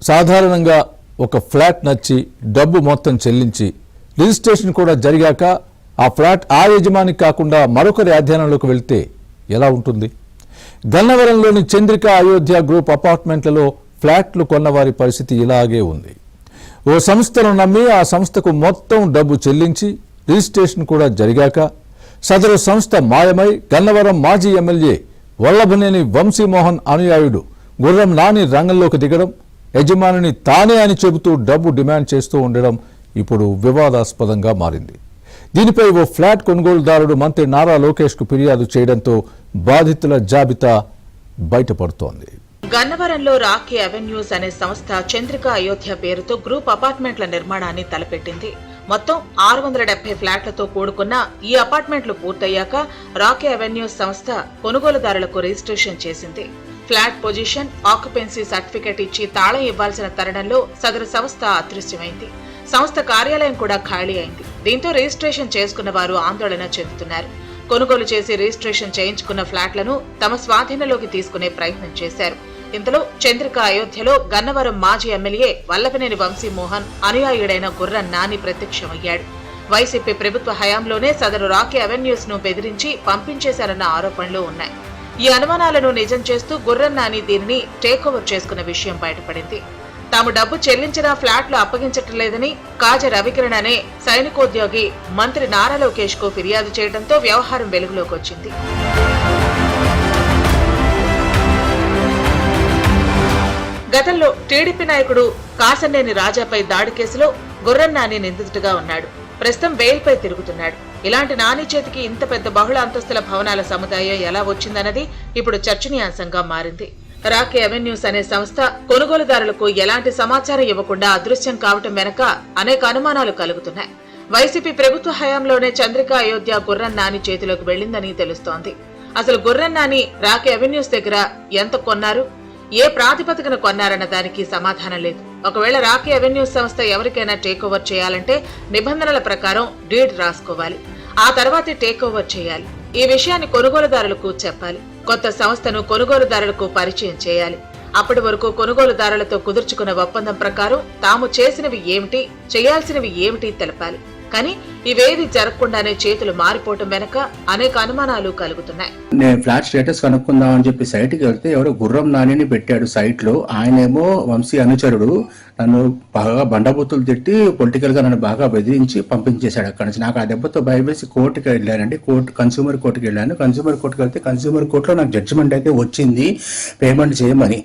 సాధారణంగా ఒక ఫ్లాట్ నచ్చి డబ్బు మొత్తం చెల్లించి రిజిస్ట్రేషన్ కూడా జరిగాక ఆ ఫ్లాట్ ఆ యజమానికి కాకుండా మరొకరి అధ్యయనంలోకి వెళ్తే ఎలా ఉంటుంది? గన్నవరంలోని చంద్రిక అయోధ్య గ్రూప్ అపార్ట్మెంట్లలో ఫ్లాట్లు కొన్నవారి పరిస్థితి ఇలాగే ఉంది. ఓ సంస్థను నమ్మి ఆ సంస్థకు మొత్తం డబ్బు చెల్లించి రిజిస్ట్రేషన్ కూడా జరిగాక సదరు సంస్థ మాయమై గన్నవరం మాజీ ఎమ్మెల్యే వల్లభనేని వంశీమోహన్ అనుయాయుడు గుర్రం నాని రంగంలోకి దిగడం, యజమానిని తానే అని చెబుతూ డబ్బు డిమాండ్ చేస్తూ ఉండడం ఇప్పుడు వివాదాస్పదంగా మారింది. దీనిపై ఓ ఫ్లాట్ కొనుగోలుదారుడు మంత్రి నారా లోకేష్ కు ఫిర్యాదు చేయడంతో బాధితుల జాబితా బయటపడుతోంది. గన్నవరంలో రాకీ అవెన్యూస్ అనే సంస్థ చంద్రిక అయోధ్య పేరుతో గ్రూప్ అపార్ట్మెంట్ల నిర్మాణాన్ని తలపెట్టింది. మొత్తం 670 ఫ్లాట్లతో కూడుకున్న ఈ అపార్ట్మెంట్లు పూర్తయ్యాక రాకీ అవెన్యూస్ సంస్థ కొనుగోలుదారులకు రిజిస్ట్రేషన్ చేసింది. ఫ్లాట్ పొజిషన్, ఆక్యుపెన్సీ సర్టిఫికెట్ ఇచ్చి తాళం ఇవ్వాల్సిన తరుణంలో సదరు సంస్థ అదృశ్యమైంది. సంస్థ కార్యాలయం కూడా ఖాళీ అయింది. దీంతో రిజిస్ట్రేషన్ చేసుకున్న వారు ఆందోళన చెందుతున్నారు. కొనుగోలు చేసి రిజిస్ట్రేషన్ చేయించుకున్న ఫ్లాట్లను తమ స్వాధీనంలోకి తీసుకునే ప్రయత్నం చేశారు. ఇంతలో చంద్రిక అయోధ్యలో గన్నవరం మాజీ ఎమ్మెల్యే వల్లభనేని వంశీమోహన్ అనుయాయుడైన గుర్రం నాని ప్రత్యక్షమయ్యాడు. వైసీపీ ప్రభుత్వ హయాంలోనే సదరు రాకీ అవెన్యూస్ ను బెదిరించి పంపించేశారన్న ఆరోపణలు ఉన్నాయి. ఈ అనుమానాలను నిజం చేస్తూ గుర్రం నాని దీనిని టేక్ ఓవర్ చేసుకున్న విషయం బయటపడింది. తాము డబ్బు చెల్లించినా ఫ్లాట్లు అప్పగించటం లేదని కాజ రవికిరణ్ అనే సైనికోద్యోగి మంత్రి నారా లోకేష్ కు ఫిర్యాదు చేయడంతో వ్యవహారం వెలుగులోకి వచ్చింది. గతంలో టీడీపీ నాయకుడు కాసన్నేని రాజాపై దాడి కేసులో గుర్రం నాని నిందితుడిగా ఉన్నాడు. ప్రస్తుతం బెయిల్పై తిరుగుతున్నాడు. ఇలాంటి నాని చేతికి ఇంత పెద్ద బహుళ అంతస్తుల భవనాల సముదాయం ఎలా వచ్చిందన్నది ఇప్పుడు చర్చనీయాంశంగా మారింది. రాకీ అవెన్యూస్ అనే సంస్థ కొనుగోలుదారులకు ఎలాంటి సమాచారం ఇవ్వకుండా అదృశ్యం కావటం వెనక అనేక అనుమానాలు కలుగుతున్నాయి. వైసీపీ ప్రభుత్వ హయాంలోనే చంద్రిక అయోధ్య గుర్రం నాని చేతిలోకి వెళ్లిందని తెలుస్తోంది. అసలు గుర్రం నాని రాకీ అవెన్యూస్ దగ్గర ఎంత కొన్నారు, ఏ ప్రాతిపదికన కొన్నారన్న దానికి సమాధానం లేదు. ఒకవేళ రాకీ అవెన్యూస్ సంస్థ ఎవరికైనా టేక్ ఓవర్ చేయాలంటే నిబంధనల ప్రకారం డీడ్ రాసుకోవాలి. ఆ తర్వాతే టేక్ ఓవర్ చేయాలి. ఈ విషయాన్ని కొనుగోలుదారులకు చెప్పాలి. కొత్త సంస్థను కొనుగోలుదారులకు పరిచయం చేయాలి. అప్పటి వరకు కొనుగోలుదారులతో కుదుర్చుకున్న ఒప్పందం ప్రకారం తాము చేసినవి ఏమిటి, చేయాల్సినవి ఏమిటి తెలపాలి. కానీ ఇవేవి జరగకుండానే చేతులు మారిపోవటం వెనక అనేక అనుమానాలు కలుగుతున్నాయి. నేను ఫ్లాట్ స్టేటస్ కనుక్కుందాం అని చెప్పి సైట్కి వెళ్తే ఎవరో గుర్రం నానిని పెట్టాడు సైట్ లో. ఆయనేమో వంశీ అనుచరుడు. నన్ను బాగా బండబూతులు తిట్టి పొలిటికల్ గా నన్ను బాగా బెదిరించి పంపించేశాడు అక్కడి నుంచి. నాకు ఆ దెబ్బతో భయవేసి కోర్టుకి వెళ్ళానండి. కన్స్యూమర్ కోర్టుకి వెళ్ళాను. కన్స్యూమర్ కోర్టుకి వెళ్తే కన్స్యూమర్ కోర్టులో నాకు జడ్జిమెంట్ అయితే వచ్చింది పేమెంట్ చేయమని.